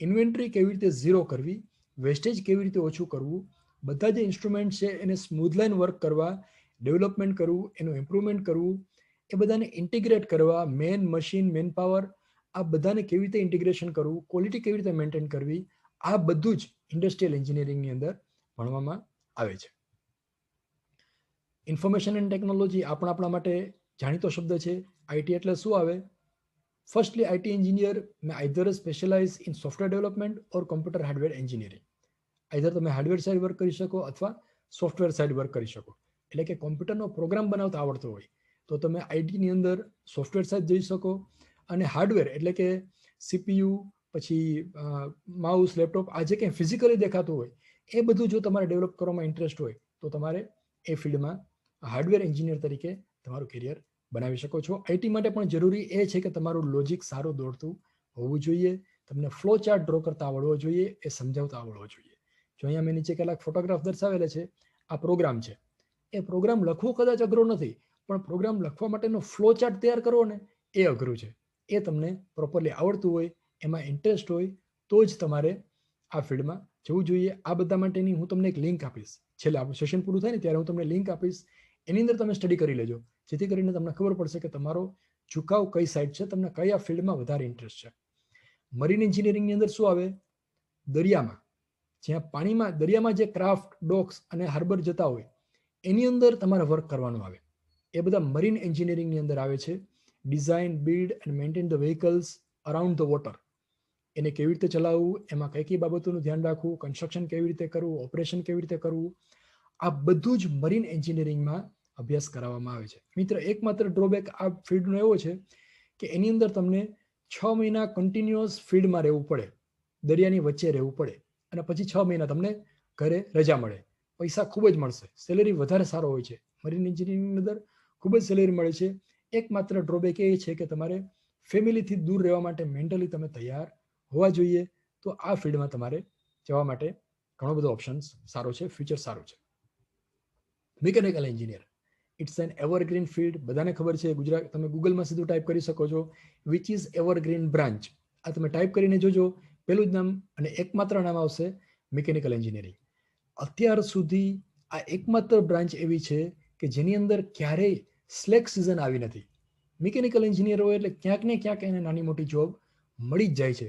ઇન્વેન્ટરી કેવી રીતે ઝીરો કરવી, વેસ્ટેજ કેવી રીતે ઓછું કરવું, બધા જે ઇન્સ્ટ્રુમેન્ટ છે એને સ્મૂથ લાઇન વર્ક કરવા, ડેવલપમેન્ટ કરવું, એનું ઇમ્પ્રુવમેન્ટ કરવું, એ બધાને ઇન્ટિગ્રેટ કરવા, મેન, મશીન, મેન પાવર, આ બધાને કેવી રીતે ઇન્ટિગ્રેશન કરવું, ક્વોલિટી કેવી રીતે મેન્ટેન કરવી, આ બધું જ ઇન્ડસ્ટ્રીયલ એન્જિનિયરિંગની અંદર ભણવામાં આવે છે. ઇન્ફોર્મેશન એન્ડ ટેકનોલોજી આપણા માટે જાણીતો શબ્દ છે. આઈટી એટલે શું આવે? Firstly IT engineer May either specialise in software development or computer hardware engineering. Either તમે હાર્ડવેર સાઇડ વર્ક કરી શકો અથવા સોફ્ટવેર સાઇડ વર્ક કરી શકો. એટલે કે કોમ્પ્યુટરનો પ્રોગ્રામ બનાવતા આવડતો હોય તો તમે આઈટીની અંદર સોફ્ટવેર સાઇડ જઈ શકો, અને હાર્ડવેર એટલે કે સીપીયુ, પછી માઉસ, લેપટોપ, આ જે કંઈ ફિઝિકલી દેખાતું હોય એ બધું જો તમારે ડેવલપ કરવામાં ઇન્ટરેસ્ટ હોય તો તમારે એ ફિલ્ડમાં હાર્ડવેર એન્જિનિયર તરીકે તમારું કેરિયર બનાવી શકો છો. આઈટી માટે પણ જરૂરી એ છે કે તમારું લોજિક સારું દોડતું હોવું જોઈએ, તમને ફ્લો ચાર્ટ ડ્રો કરતા આવડવો જોઈએ, એ સમજાવતા આવડવો જોઈએ. જો અહીંયા મેં નીચે કેટલાક ફોટોગ્રાફ દર્શાવેલા છે. આ પ્રોગ્રામ છે. એ પ્રોગ્રામ લખવો કદાચ અઘરો નથી, પણ પ્રોગ્રામ લખવા માટેનો ફ્લો ચાર્ટ તૈયાર કરવો ને એ અઘરું છે. એ તમને પ્રોપરલી આવડતું હોય, એમાં ઇન્ટરેસ્ટ હોય તો જ તમારે આ ફિલ્ડમાં જવું જોઈએ. આ બધા માટેની હું તમને એક લિંક આપીશ. છેલ્લે આપણું સેશન પૂરું થાય ને ત્યારે હું તમને લિંક આપીશ. એની અંદર તમે સ્ટડી કરી લેજો, જેથી કરીને તમને ખબર પડશે કે તમારો ઝુકાવ કઈ સાઈડ છે, તમને કયા ફિલ્ડમાં વધારે ઇન્ટરેસ્ટ છે. મરીન એન્જિનિયરિંગની અંદર શું આવે? દરિયામાં, જ્યાં પાણીમાં, દરિયામાં જે ક્રાફ્ટ, ડોક્સ અને હાર્બર જતા હોય એની અંદર તમારે વર્ક કરવાનું આવે. એ બધા મરીન એન્જિનિયરિંગની અંદર આવે છે. Design, build and maintain the vehicles around the water. એને કેવી રીતે ચલાવવું, એમાં કઈ કઈ બાબતોનું ધ્યાન રાખવું, કન્સ્ટ્રક્શન કેવી રીતે કરવું, ઓપરેશન કેવી રીતે કરવું, આ બધું જ મરીન એન્જિનિયરિંગમાં અભ્યાસ કરાવવામાં આવે છે. મિત્ર, એકમાત્ર ડ્રોબેક આ ફિલ્ડનો એવો છે કે એની અંદર તમને 6 મહિના કન્ટિન્યુઅસ ફિલ્ડમાં રહેવું પડે, દરિયાની વચ્ચે રહેવું પડે, અને પછી 6 મહિના તમને ઘરે રજા મળે. પૈસા ખૂબ જ મળશે, સેલેરી વધારે સારો હોય છે. મરીન એન્જિનિયરિંગની અંદર ખૂબ જ સેલેરી મળે છે. એકમાત્ર ડ્રોબેક એ છે કે તમારે ફેમિલીથી દૂર રહેવા માટે મેન્ટલી તમે તૈયાર હોવા જોઈએ. તો આ ફિલ્ડમાં તમારે જવા માટે ઘણો બધો ઓપ્શન્સ સારો છે, ફ્યુચર સારું છે. Mechanical engineer, it's an evergreen field. બધાને ખબર છે. ગુજરાત, તમે ગૂગલમાં સીધું ટાઈપ કરી શકો છો વિચ ઇઝ એવરગ્રીન બ્રાન્ચ. આ તમે ટાઈપ કરીને જોજો, પેલું જ નામ અને એકમાત્ર નામ આવશે મિકેનિકલ એન્જિનિયરિંગ. અત્યાર સુધી આ એકમાત્ર બ્રાન્ચ એવી છે કે જેની અંદર ક્યારેય સ્લેક સિઝન આવી નથી. મિકેનિકલ એન્જિનિયર હોય એટલે ક્યાંક ને ક્યાંક એને નાની મોટી જોબ મળી જ જાય છે.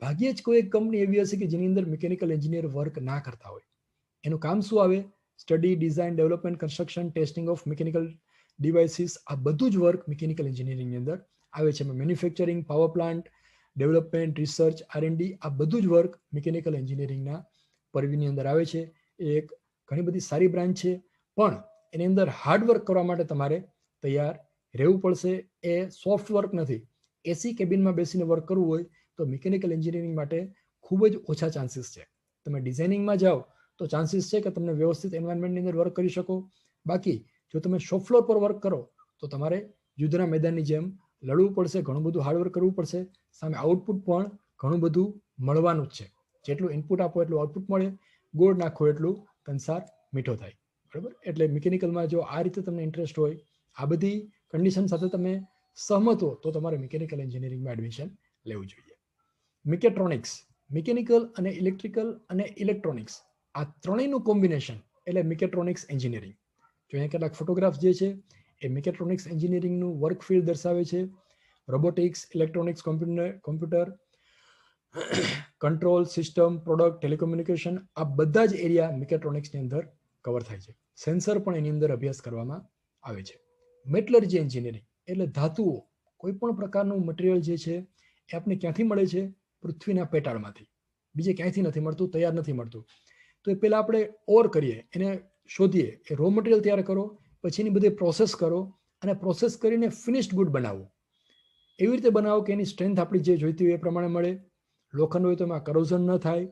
ભાગ્યે જ કોઈ એક કંપની એવી હશે કે જેની અંદર મિકેનિકલ એન્જિનિયર વર્ક ના કરતા હોય. એનું કામ શું આવે? Study, design, development, construction, testing of mechanical devices, આ બધું જ વર્ક મિકેનિકલ એન્જિનિયરિંગની અંદર આવે છે. Manufacturing, power plant development, research, R&D, આ બધું જ વર્ક મિકેનિકલ એન્જિનિયરિંગના પરવીની અંદર આવે છે. એ એક ઘણી બધી સારી બ્રાન્ચ છે, પણ એની અંદર હાર્ડ વર્ક કરવા માટે તમારે તૈયાર રહેવું પડશે. એ સોફ્ટ વર્ક નથી. એસી કેબિનમાં બેસીને વર્ક કરવું હોય તો મિકેનિકલ એન્જિનિયરિંગ માટે ખૂબ જ ઓછા ચાન્સીસ છે. તમે ડિઝાઇનિંગમાં જાઓ તો ચાન્સીસ છે કે તમને વ્યવસ્થિત એન્વાયરમેન્ટની અંદર વર્ક કરી શકો. બાકી જો તમે શોપ ફ્લોર પર વર્ક કરો તો તમારે યુદ્ધના મેદાનની જેમ લડવું પડશે, ઘણું બધું હાર્ડવર્ક કરવું પડશે. સામે આઉટપુટ પણ ઘણું બધું મળવાનું જ છે. જેટલું ઇનપુટ આપો એટલું આઉટપુટ મળે, ગોળ નાખો એટલું કંસાર મીઠો થાય. બરાબર? એટલે મિકેનિકલમાં જો આ રીતે તમને ઇન્ટરેસ્ટ હોય, આ બધી કન્ડિશન સાથે તમે સહમત હો, તો તમારે મિકેનિકલ એન્જિનિયરિંગમાં એડમિશન લેવું જોઈએ. મિકેટ્રોનિક્સ, મિકેનિકલ અને ઇલેક્ટ્રિકલ અને ઇલેક્ટ્રોનિક્સ, આ ત્રણેયનું કોમ્બિનેશન એટલે મિકેટ્રોનિક્સ એન્જિનિયરિંગ. જો અહીંયા કેટલાક ફોટોગ્રાફ જે છે એ મિકેટ્રોનિક્સ એન્જિનિયરિંગનું વર્ક ફિલ્ડ દર્શાવે છે. Robotics, electronics, computer, control system, product, telecommunication, આ બધા જ એરિયા મિકેટ્રોનિક્સની અંદર કવર થાય છે. સેન્સર પણ એની અંદર અભ્યાસ કરવામાં આવે છે. મેટલર્જી એન્જિનિયરિંગ એટલે ધાતુઓ, કોઈ પણ પ્રકારનું મટીરિયલ જે છે એ આપણે ક્યાંથી મળે છે? પૃથ્વીના પેટાળમાંથી. બીજે ક્યાંયથી નથી મળતું, તૈયાર નથી મળતું. તો એ પહેલાં આપણે ઓર કરીએ, એને શોધીએ, એ રો મટીરિયલ તૈયાર કરો, પછી એની બધી પ્રોસેસ કરો અને પ્રોસેસ કરીને ફિનિશ્ડ ગુડ બનાવો. એવી રીતે બનાવો કે એની સ્ટ્રેન્થ આપણી જે જોઈતી હોય એ પ્રમાણે મળે. લોખંડ હોય તો એમાં કરોઝન ન થાય.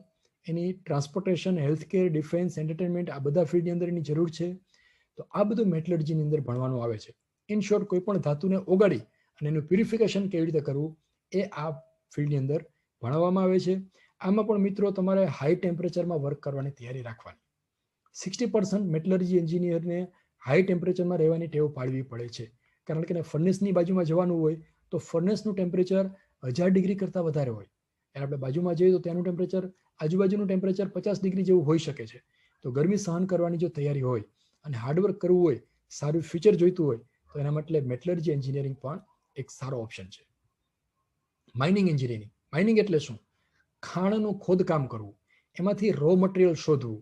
એની ટ્રાન્સપોર્ટેશન, હેલ્થકેર, ડિફેન્સ, એન્ટરટેનમેન્ટ, આ બધા ફિલ્ડની અંદર એની જરૂર છે. તો આ બધું મેટલર્જીની અંદર ભણવાનું આવે છે. ઇન શોર્ટ, કોઈ પણ ધાતુને ઓગાળી અને એનું પ્યુરિફિકેશન કેવી રીતે કરવું એ આ ફિલ્ડની અંદર ભણાવવામાં આવે છે. આમાં પણ મિત્રો તમારે હાઈ ટેમ્પરેચરમાં વર્ક કરવાની તૈયારી રાખવાની. 60% મેટલર્જી એન્જિનિયરને હાઈ ટેમ્પરેચરમાં રહેવાની ટેવ પાડવી પડે છે. કારણ કે ફર્નેસની બાજુમાં જવાનું હોય તો ફર્નેસનું ટેમ્પરેચર 1000 ડિગ્રી કરતાં વધારે હોય. ત્યારે આપણે બાજુમાં જઈએ તો ત્યાંનું ટેમ્પરેચર, આજુબાજુનું ટેમ્પરેચર 50 ડિગ્રી જેવું હોઈ શકે છે. તો ગરમી સહન કરવાની જો તૈયારી હોય અને હાર્ડવર્ક કરવું હોય, સારું ફ્યુચર જોઈતું હોય, તો એના માટે મેટલર્જી એન્જિનિયરિંગ પણ એક સારો ઓપ્શન છે. Mining engineering. માઇનિંગ એટલે શું? ખાણનું ખોદકામ કરવું, એમાંથી રો મટીરિયલ શોધવું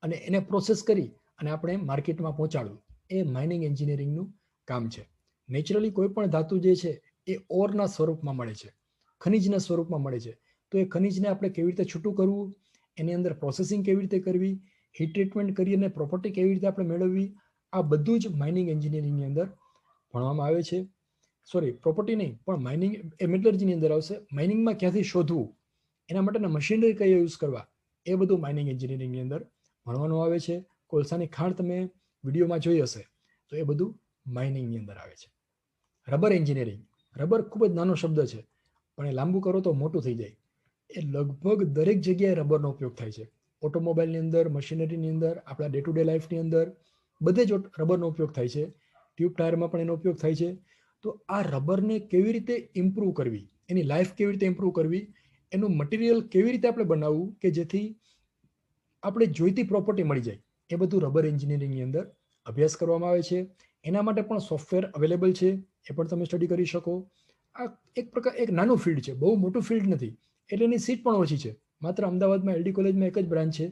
અને એને પ્રોસેસ કરી અને આપણે માર્કેટમાં પહોંચાડવું, એ માઇનિંગ એન્જિનિયરિંગનું કામ છે. નેચરલી કોઈ પણ ધાતુ જે છે એ ઓરના સ્વરૂપમાં મળે છે, ખનિજના સ્વરૂપમાં મળે છે. તો એ ખનિજને આપણે કેવી રીતે છૂટું કરવું, એની અંદર પ્રોસેસિંગ કેવી રીતે કરવી, હીટ ટ્રીટમેન્ટ કરી અને પ્રોપર્ટી કેવી રીતે આપણે મેળવવી, આ બધું જ માઇનિંગ એન્જિનિયરિંગની અંદર ભણવામાં આવે છે. સોરી, પ્રોપર્ટી નહીં, પણ માઇનિંગ એ મેટલર્જીની અંદર આવશે. માઇનિંગમાં ક્યાંથી શોધવું, એના માટેના મશીનરી કઈ યુઝ કરવા, એ બધું માઇનિંગ એન્જિનિયરિંગની અંદર ભણવાનું આવે છે. કોલસાની ખાણ તમે વિડીયોમાં જોઈ હશે, તો એ બધું માઇનિંગની અંદર આવે છે. Rubber engineering. રબર ખૂબ જ નાનો શબ્દ છે, પણ એ લાંબુ કરો તો મોટું થઈ જાય. એ લગભગ દરેક જગ્યાએ રબરનો ઉપયોગ થાય છે. ઓટોમોબાઈલની અંદર, મશીનરીની અંદર, આપણા ડે ટુ ડે લાઈફની અંદર બધે જ રબરનો ઉપયોગ થાય છે. ટ્યુબ ટાયરમાં પણ એનો ઉપયોગ થાય છે. તો આ રબરને કેવી રીતે ઇમ્પ્રૂવ કરવી, એની લાઈફ કેવી રીતે ઇમ્પ્રૂવ કરવી, એનું મટીરિયલ કેવી રીતે આપણે બનાવવું કે જેથી આપણે જોઈતી પ્રોપર્ટી મળી જાય, એ બધું રબર એન્જિનિયરિંગની અંદર અભ્યાસ કરવામાં આવે છે. એના માટે પણ સોફ્ટવેર અવેલેબલ છે, એ પણ તમે સ્ટડી કરી શકો. આ એક નાનું ફિલ્ડ છે, બહુ મોટું ફિલ્ડ નથી, એટલે એની સીટ પણ ઓછી છે. માત્ર અમદાવાદમાં LD કોલેજમાં એક જ બ્રાન્ચ છે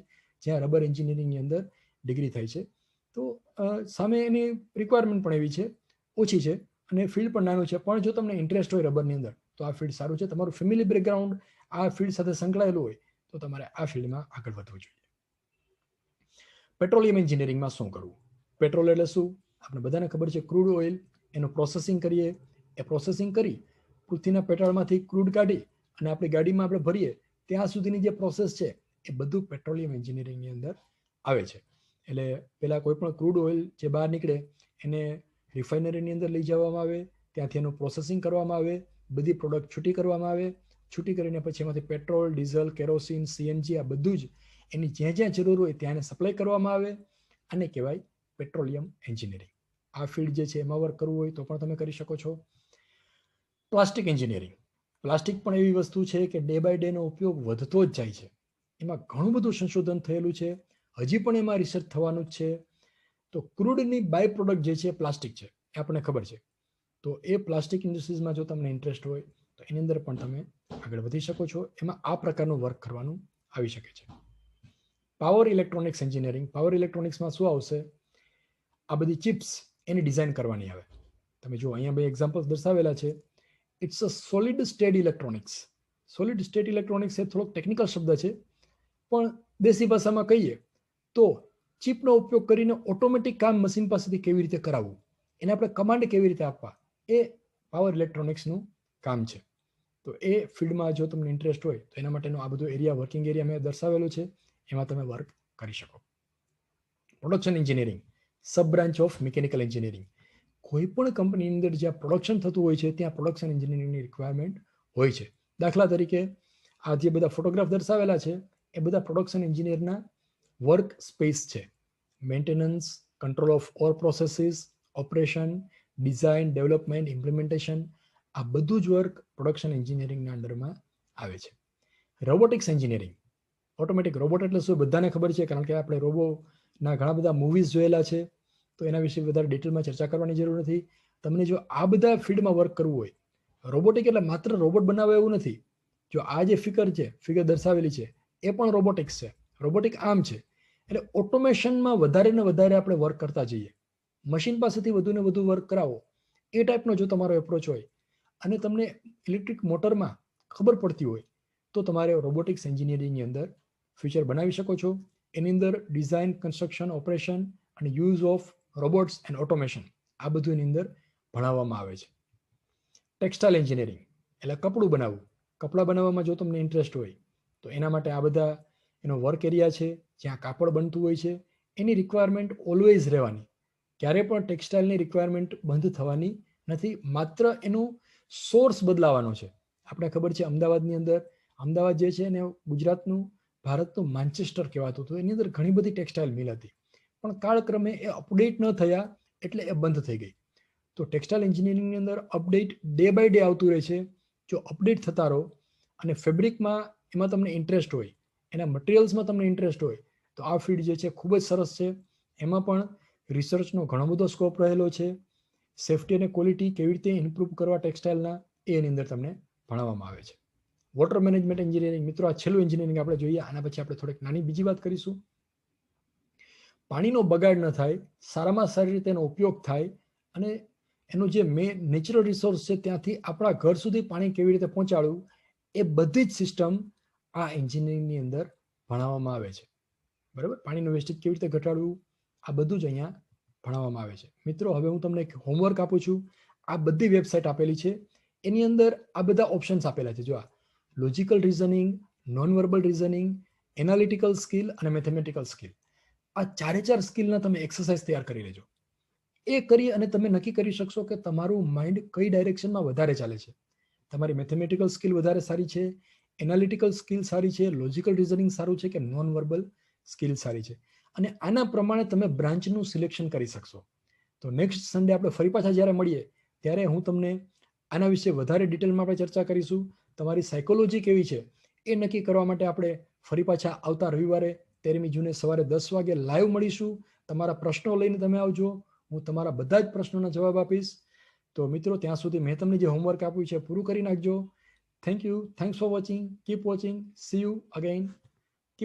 જ્યાં રબર એન્જિનિયરિંગની અંદર ડિગ્રી થાય છે. તો સામે એની રિક્વાયરમેન્ટ પણ એવી છે, ઓછી છે, અને ફિલ્ડ પણ નાનું છે. પણ જો તમને ઇન્ટરેસ્ટ હોય રબરની અંદર તો આ ફિલ્ડ સારું છે. તમારું ફેમિલી બેકગ્રાઉન્ડ આ ફિલ્ડ સાથે સંકળાયેલું હોય તો તમારે આ ફિલ્ડમાં આગળ વધવું જોઈએ. પેટ્રોલિયમ એન્જિનિયરિંગમાં શું કરવું? પેટ્રોલ એટલે શું? આપણે બધાને ખબર છે, ક્રૂડ ઓઇલ. એનું પ્રોસેસિંગ કરીએ, એ પ્રોસેસિંગ કરી પૃથ્વીના પેટ્રોલમાંથી ક્રૂડ કાઢી અને આપણી ગાડીમાં આપણે ભરીએ, ત્યાં સુધીની જે પ્રોસેસ છે એ બધું પેટ્રોલિયમ એન્જિનિયરિંગની અંદર આવે છે. એટલે પહેલાં કોઈ પણ ક્રૂડ ઓઇલ જે બહાર નીકળે એને રિફાઇનરીની અંદર લઈ જવામાં આવે, ત્યાંથી એનું પ્રોસેસિંગ કરવામાં આવે, બધી પ્રોડક્ટ છૂટી કરવામાં આવે, છૂટી કરીને પછી એમાંથી પેટ્રોલ, ડીઝલ, કેરોસીન, CNG આ બધું જ એની જ્યાં જ્યાં જરૂર હોય ત્યાં એને સપ્લાય કરવામાં આવે. આને કહેવાય પેટ્રોલિયમ એન્જિનિયરિંગ. આ ફિલ્ડ જે છે એમાં વર્ક કરવું હોય તો પણ તમે કરી શકો છો. Plastic engineering. પ્લાસ્ટિક પણ એવી વસ્તુ છે કે ડે બાય ડેનો ઉપયોગ વધતો જ જાય છે. એમાં ઘણું બધું સંશોધન થયેલું છે, હજી પણ એમાં રિસર્ચ થવાનું જ છે. તો ક્રૂડની બાય પ્રોડક્ટ જે છે પ્લાસ્ટિક છે, એ આપણને ખબર છે. તો એ પ્લાસ્ટિક ઇન્ડસ્ટ્રીઝમાં જો તમને ઇન્ટરેસ્ટ હોય તો એની અંદર પણ તમે આગળ વધી શકો છો. એમાં આ પ્રકારનું વર્ક કરવાનું આવી શકે છે. Power electronics engineering. પાવર ઇલેક્ટ્રોનિક્સમાં શું આવશે? આ બધી ચિપ્સ એની ડિઝાઇન કરવાની આવે. તમે જો અહીંયા બે એક્ઝામ્પલ્સ દર્શાવેલા છે. It's a solid state electronics. Solid state electronics એ થોડોક ટેકનિકલ શબ્દ છે, પણ દેશી ભાષામાં કહીએ તો ચિપનો ઉપયોગ કરીને ઓટોમેટિક કામ મશીન પાસેથી કેવી રીતે કરાવવું, એને આપણે કમાન્ડ કેવી રીતે આપવા, એ પાવર ઇલેક્ટ્રોનિક્સનું કામ છે. તો એ ફિલ્ડમાં જો તમને ઇન્ટરેસ્ટ હોય તો એના માટેનો આ બધો એરિયા, વર્કિંગ એરિયા મેં દર્શાવેલો છે, એમાં તમે વર્ક કરી શકો. Production engineering, sub branch of mechanical engineering. કોઈ પણ કંપનીની અંદર જ્યાં પ્રોડક્શન થતું હોય છે ત્યાં પ્રોડક્શન એન્જિનિયરિંગની રિક્વાયરમેન્ટ હોય છે. દાખલા તરીકે આ જે બધા ફોટોગ્રાફ દર્શાવેલા છે એ બધા પ્રોડક્શન એન્જિનિયરના વર્ક સ્પેસ છે. Maintenance, control of or processes, operation, design, development, implementation, આ બધું જ વર્ક પ્રોડક્શન એન્જિનિયરિંગના અંડરમાં આવે છે. Robotics engineering. ઓટોમેટિક રોબોટ એટલે શું બધાને ખબર છે, કારણ કે આપણે રોબોના ઘણા બધા મૂવીઝ જોયેલા છે. તો એના વિશે વધારે ડિટેલમાં ચર્ચા કરવાની જરૂર નથી. તમને જો આ બધા ફિલ્ડમાં વર્ક કરવું હોય, રોબોટિક એટલે માત્ર રોબોટ બનાવે એવું નથી, જો આ જે ફિગર દર્શાવેલી છે એ પણ રોબોટિક્સ છે. રોબોટિક આર્મ છે. એટલે ઓટોમેશનમાં વધારે ને વધારે આપણે વર્ક કરતા જઈએ. મશીન પાસેથી વધુ ને વધુ વર્ક કરાવો એ ટાઈપનો જો તમારો એપ્રોચ હોય અને તમને ઇલેક્ટ્રિક મોટરમાં ખબર પડતી હોય તો તમારે રોબોટિક્સ એન્જિનિયરિંગની અંદર ફ્યુચર બનાવી શકો છો. એની અંદર ડિઝાઇન, કન્સ્ટ્રક્શન, ઓપરેશન અને use of robots and automation આ બધું એની અંદર ભણાવવામાં આવે છે. ટેક્સટાઇલ એન્જિનિયરિંગ એટલે કપડું બનાવવું. કપડાં બનાવવામાં જો તમને ઇન્ટરેસ્ટ હોય તો એના માટે આ બધા એનો વર્ક એરિયા છે જ્યાં કાપડ બનતું હોય છે. એની રિક્વાયરમેન્ટ ઓલવેઝ રહેવાની. ક્યારે પણ ટેક્સટાઇલની રિક્વાયરમેન્ટ બંધ થવાની નથી. માત્ર એનું સોર્સ બદલાવાનો છે. આપણે ખબર છે અમદાવાદ જે છે ને ગુજરાતનું ભારતનું માન્ચેસ્ટર કહેવાતું હતું. એની અંદર ઘણી બધી ટેક્સટાઇલ મિલ હતી પણ કાળક્રમે એ અપડેટ ન થયા એટલે એ બંધ થઈ ગઈ. તો ટેક્સટાઇલ એન્જિનિયરિંગની અંદર અપડેટ ડે બાય ડે આવતું રહે છે. જો અપડેટ થતા રહો અને ફેબ્રિકમાં એમાં તમને ઇન્ટરેસ્ટ હોય, એના મટીરિયલ્સમાં તમને ઇન્ટરેસ્ટ હોય તો આ ફિલ્ડ જે છે ખૂબ જ સરસ છે. એમાં પણ રિસર્ચનો ઘણો બધો સ્કોપ રહેલો છે. સેફ્ટી અને ક્વોલિટી કેવી રીતે ઇમ્પ્રૂવ કરવા ટેક્સટાઇલના એની અંદર તમને ભણાવવામાં આવે છે. વોટર મેનેજમેન્ટ એન્જિનિયરિંગ, મિત્રો આ છેલ્લું એન્જિનિયરિંગ આપણે જોઈએ. આના પછી આપણે થોડીક નાની બીજી વાત કરીશું. પાણીનો બગાડ ન થાય, સારામાં સારી રીતે એનો ઉપયોગ થાય અને એનું જે નેચરલ રિસોર્સ છે ત્યાંથી આપણા ઘર સુધી પાણી કેવી રીતે પહોંચાડવું એ બધી જ સિસ્ટમ આ એન્જિનિયરિંગની અંદર ભણાવવામાં આવે છે. બરાબર, પાણીનું વેસ્ટેજ કેવી રીતે ઘટાડવું આ બધું જ અહીંયા ભણાવવામાં આવે છે. મિત્રો હવે હું તમને એક હોમવર્ક આપું છું. આ બધી વેબસાઇટ આપેલી છે. એની અંદર આ બધા ઓપ્શન્સ આપેલા છે. જો આ logical reasoning, non verbal reasoning, analytical skill અને મેથેમેટિકલ સ્કિલ, આ ચારે સ્કિલના તમે એક્સરસાઇઝ તૈયાર કરી લેજો. એ કરી અને તમે નક્કી કરી શકશો કે તમારું માઇન્ડ કઈ ડાયરેક્શનમાં વધારે ચાલે છે. તમારી મેથેમેટિકલ સ્કિલ વધારે સારી છે, એનાલિટિકલ સ્કિલ સારી છે, લોજિકલ રીઝનિંગ સારું છે કે નોન વર્બલ સ્કિલ સારી છે. અને આના પ્રમાણે તમે બ્રાન્ચનું સિલેક્શન કરી શકશો. તો નેક્સ્ટ સન્ડે આપણે ફરી પાછા જ્યારે મળીએ ત્યારે હું તમને આના વિશે વધારે ડિટેલમાં આપણે ચર્ચા કરીશું. તમારી સાયકોલોજી કેવી છે એ નક્કી કરવા માટે આપણે ફરી પાછા આવતા રવિવારે 13મી જૂને સવારે 10 વાગે લાઈવ મળીશું. તમારા પ્રશ્નો લઈને તમે આવજો. હું તમારા બધા જ પ્રશ્નોના જવાબ આપીશ. તો મિત્રો ત્યાં સુધી મેં તમને જે હોમવર્ક આપ્યું છે પૂરું કરી નાખજો. Thank you. Thanks for watching. Keep watching. C you again.